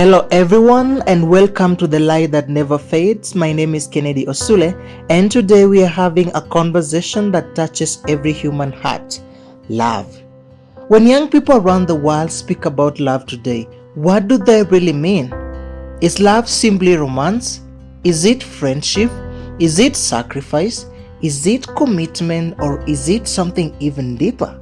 Hello everyone and welcome to The Light That Never Fades. My name is Kennedy Osule and today we are having a conversation that touches every human heart. Love. When young people around the world speak about love today, what do they really mean? Is love simply romance? Is it friendship? Is it sacrifice? Is it commitment, or is it something even deeper?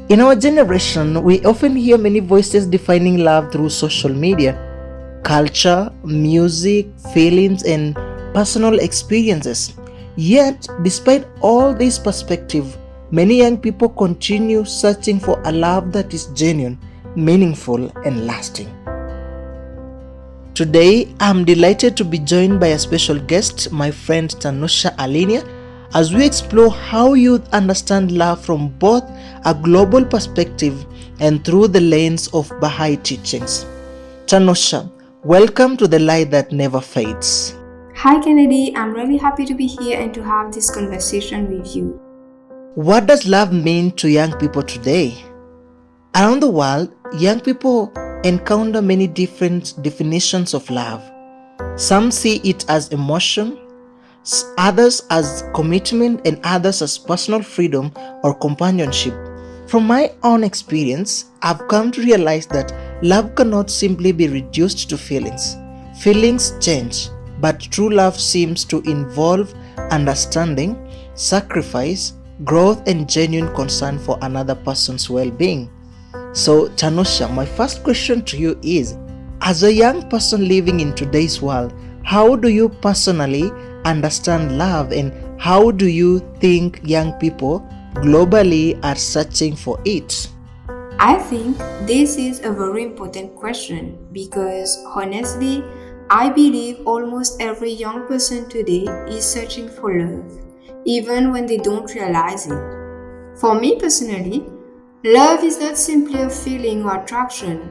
In our generation, we often hear many voices defining love through social media, culture, music, feelings, and personal experiences. Yet, despite all this perspective, many young people continue searching for a love that is genuine, meaningful, and lasting. Today, I'm delighted to be joined by a special guest, my friend Tanusha Alinia, as we explore how youth understand love from both a global perspective and through the lens of Bahá'í teachings. Tanusha, welcome to The Light That Never Fades. Hi Kennedy, I'm really happy to be here and to have this conversation with you. What does love mean to young people today? Around the world, young people encounter many different definitions of love. Some see it as emotion, others as commitment, and others as personal freedom or companionship. From my own experience, I've come to realize that love cannot simply be reduced to feelings. Feelings change, but true love seems to involve understanding, sacrifice, growth, and genuine concern for another person's well-being. So, Tanusha, my first question to you is, as a young person living in today's world, how do you personally understand love, and how do you think young people globally are searching for it? I think this is a very important question because honestly, I believe almost every young person today is searching for love, even when they don't realize it. For me personally, love is not simply a feeling or attraction.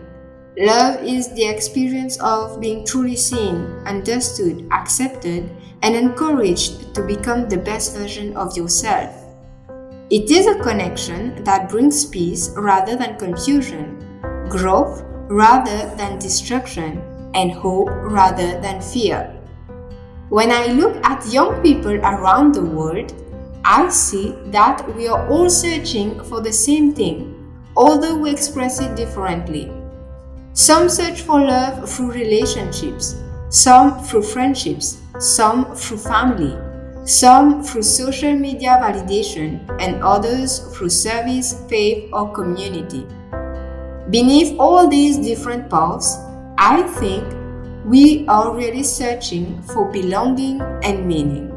Love is the experience of being truly seen, understood, accepted, and encouraged to become the best version of yourself. It is a connection that brings peace rather than confusion, growth rather than destruction, and hope rather than fear. When I look at young people around the world, I see that we are all searching for the same thing, although we express it differently. Some search for love through relationships, some through friendships, some through family, some through social media validation, and others through service, faith, or community. Beneath all these different paths, I think we are really searching for belonging and meaning.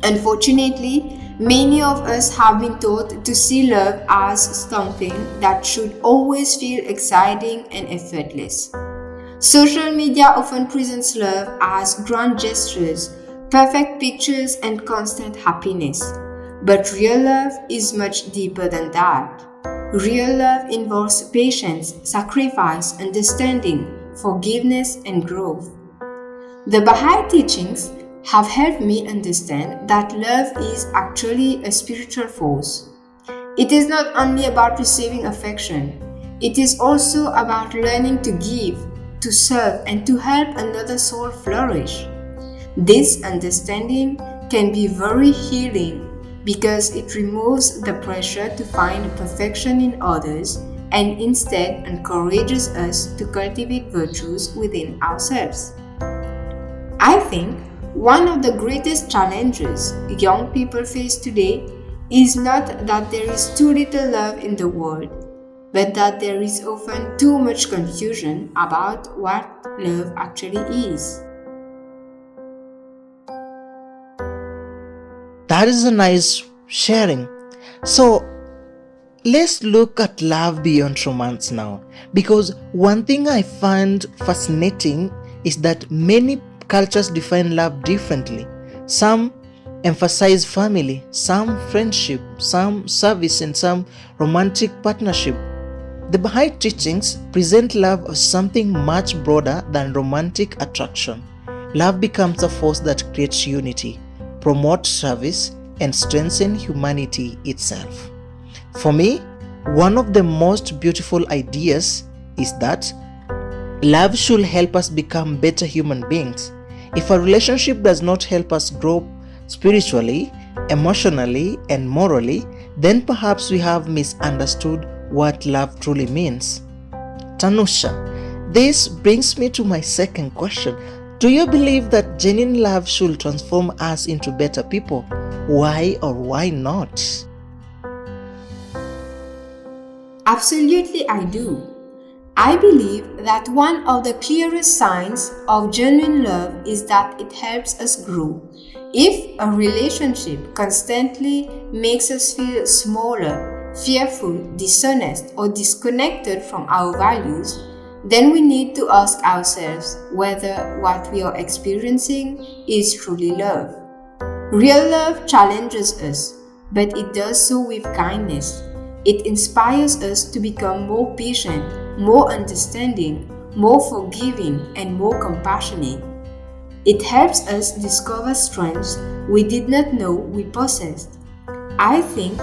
Unfortunately, many of us have been taught to see love as something that should always feel exciting and effortless. Social media often presents love as grand gestures, perfect pictures, and constant happiness. But real love is much deeper than that. Real love involves patience, sacrifice, understanding, forgiveness, and growth. The Bahá'í teachings have helped me understand that love is actually a spiritual force. It is not only about receiving affection, it is also about learning to give, to serve, and to help another soul flourish. This understanding can be very healing because it removes the pressure to find perfection in others and instead encourages us to cultivate virtues within ourselves. I think one of the greatest challenges young people face today is not that there is too little love in the world, but that there is often too much confusion about what love actually is. That is a nice sharing. So, let's look at love beyond romance now, because one thing I find fascinating is that many cultures define love differently. Some emphasize family, some friendship, some service, and some romantic partnership. The Bahá'í teachings present love as something much broader than romantic attraction. Love becomes a force that creates unity, promotes service, and strengthens humanity itself. For me, one of the most beautiful ideas is that Love should help us become better human beings. If a relationship does not help us grow spiritually, emotionally, and morally, then perhaps we have misunderstood what love truly means. Tanusha, this brings me to my second question. Do you believe that genuine love should transform us into better people? Why or why not? Absolutely, I do. I believe that one of the clearest signs of genuine love is that it helps us grow. If a relationship constantly makes us feel smaller, fearful, dishonest, or disconnected from our values, then we need to ask ourselves whether what we are experiencing is truly love. Real love challenges us, but it does so with kindness. It inspires us to become more patient, more understanding, more forgiving, and more compassionate. It helps us discover strengths we did not know we possessed. I think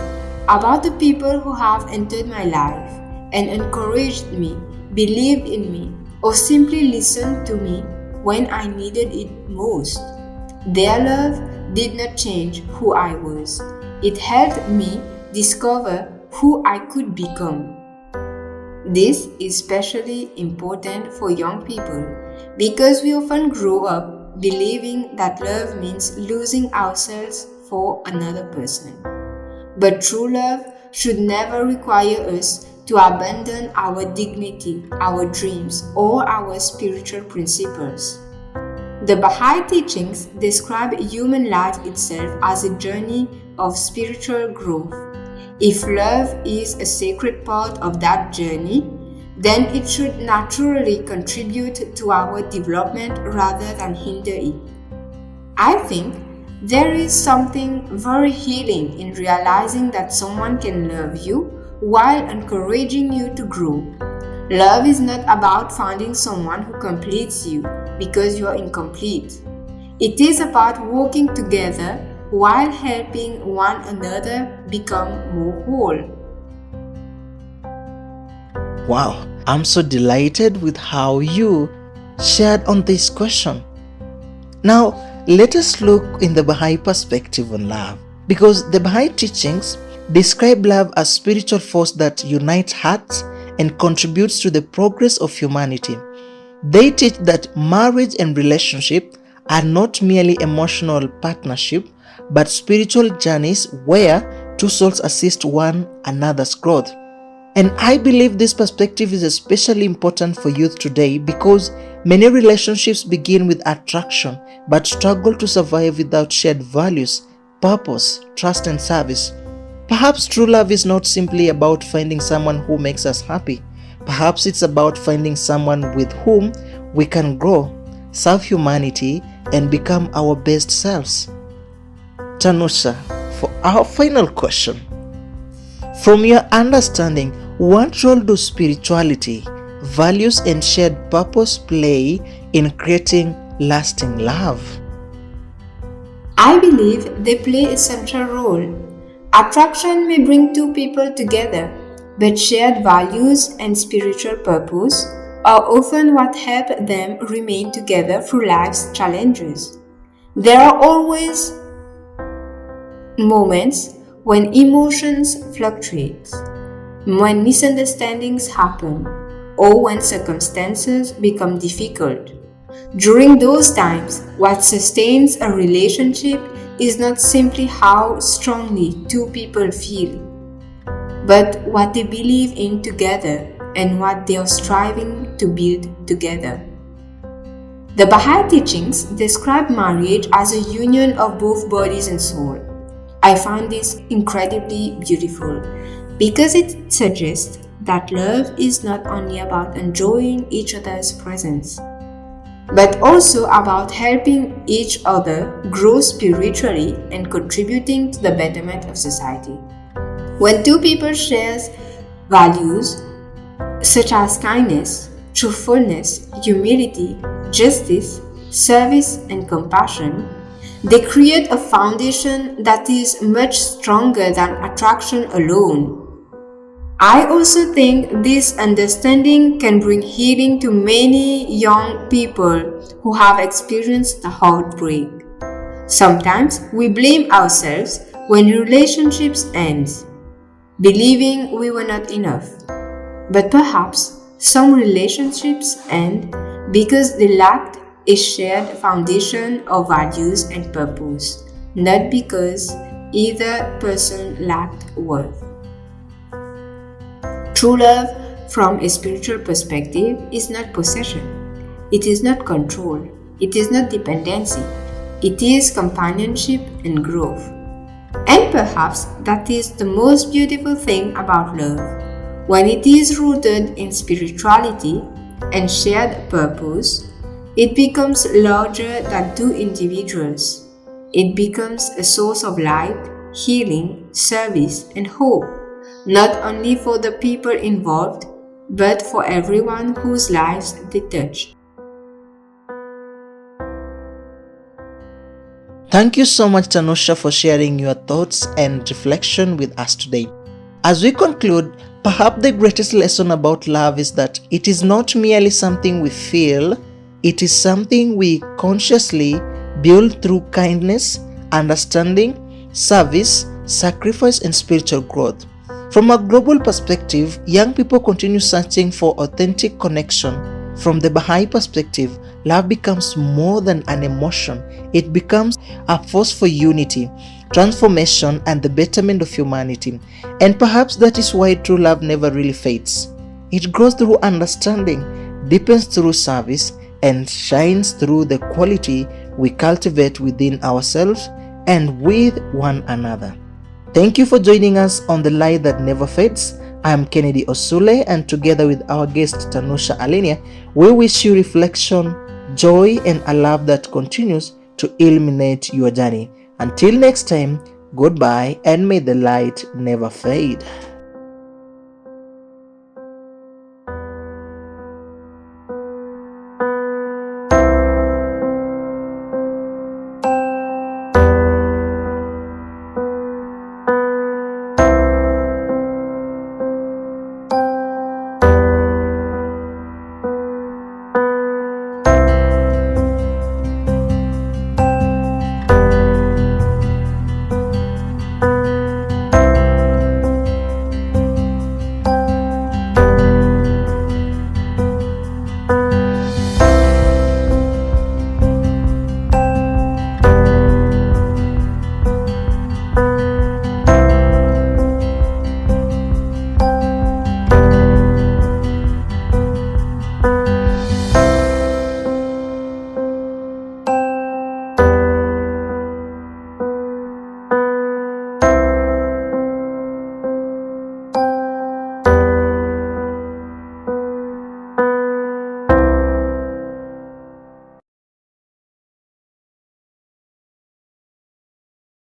about the people who have entered my life and encouraged me, believed in me, or simply listened to me when I needed it most. Their love did not change who I was. It helped me discover who I could become. This is especially important for young people because we often grow up believing that love means losing ourselves for another person. But true love should never require us to abandon our dignity, our dreams, or our spiritual principles. The Bahá'í teachings describe human life itself as a journey of spiritual growth. If love is a sacred part of that journey, then it should naturally contribute to our development rather than hinder it. I think there is something very healing in realizing that someone can love you while encouraging you to grow. Love is not about finding someone who completes you because you are incomplete. It is about working together while helping one another become more whole. Wow, I'm so delighted with how you shared on this question. Now, let us look in the Baha'i perspective on love, because the Baha'i teachings describe love as spiritual force that unites hearts and contributes to the progress of humanity. They teach that marriage and relationship are not merely emotional partnership, but spiritual journeys where two souls assist one another's growth. And I believe this perspective is especially important for youth today because many relationships begin with attraction but struggle to survive without shared values, purpose, trust, and service. Perhaps true love is not simply about finding someone who makes us happy. Perhaps it's about finding someone with whom we can grow, serve humanity, and become our best selves. Tanusha, for our final question. From your understanding, what role do spirituality, values, and shared purpose play in creating lasting love? I believe they play a central role. Attraction may bring two people together, but shared values and spiritual purpose are often what help them remain together through life's challenges. There are always moments when emotions fluctuate, when misunderstandings happen, or when circumstances become difficult. During those times, what sustains a relationship is not simply how strongly two people feel, but what they believe in together and what they are striving to build together. The Bahá'í teachings describe marriage as a union of both bodies and soul. I find this incredibly beautiful because it suggests that love is not only about enjoying each other's presence, but also about helping each other grow spiritually and contributing to the betterment of society. When two people share values such as kindness, truthfulness, humility, justice, service, and compassion, they create a foundation that is much stronger than attraction alone. I also think this understanding can bring healing to many young people who have experienced the heartbreak. Sometimes we blame ourselves when relationships end, believing we were not enough. But perhaps some relationships end because they lacked a shared foundation of values and purpose, not because either person lacked worth. True love, from a spiritual perspective, is not possession. It is not control. It is not dependency. It is companionship and growth. And perhaps that is the most beautiful thing about love. When it is rooted in spirituality and shared purpose, it becomes larger than two individuals. It becomes a source of light, healing, service, and hope, not only for the people involved, but for everyone whose lives they touch. Thank you so much, Tanusha, for sharing your thoughts and reflection with us today. As we conclude, perhaps the greatest lesson about love is that it is not merely something we feel, it is something we consciously build through kindness, understanding, service, sacrifice, and spiritual growth. From a global perspective, young people continue searching for authentic connection. From the Bahá'í perspective, love becomes more than an emotion. It becomes a force for unity, transformation, and the betterment of humanity. And perhaps that is why true love never really fades. It grows through understanding, deepens through service, and shines through the quality we cultivate within ourselves and with one another. Thank you for joining us on The Light That Never Fades. I am Kennedy Osule, and together with our guest Tanusha Alenia, we wish you reflection, joy, and a love that continues to illuminate your journey. Until next time, goodbye, and may the light never fade.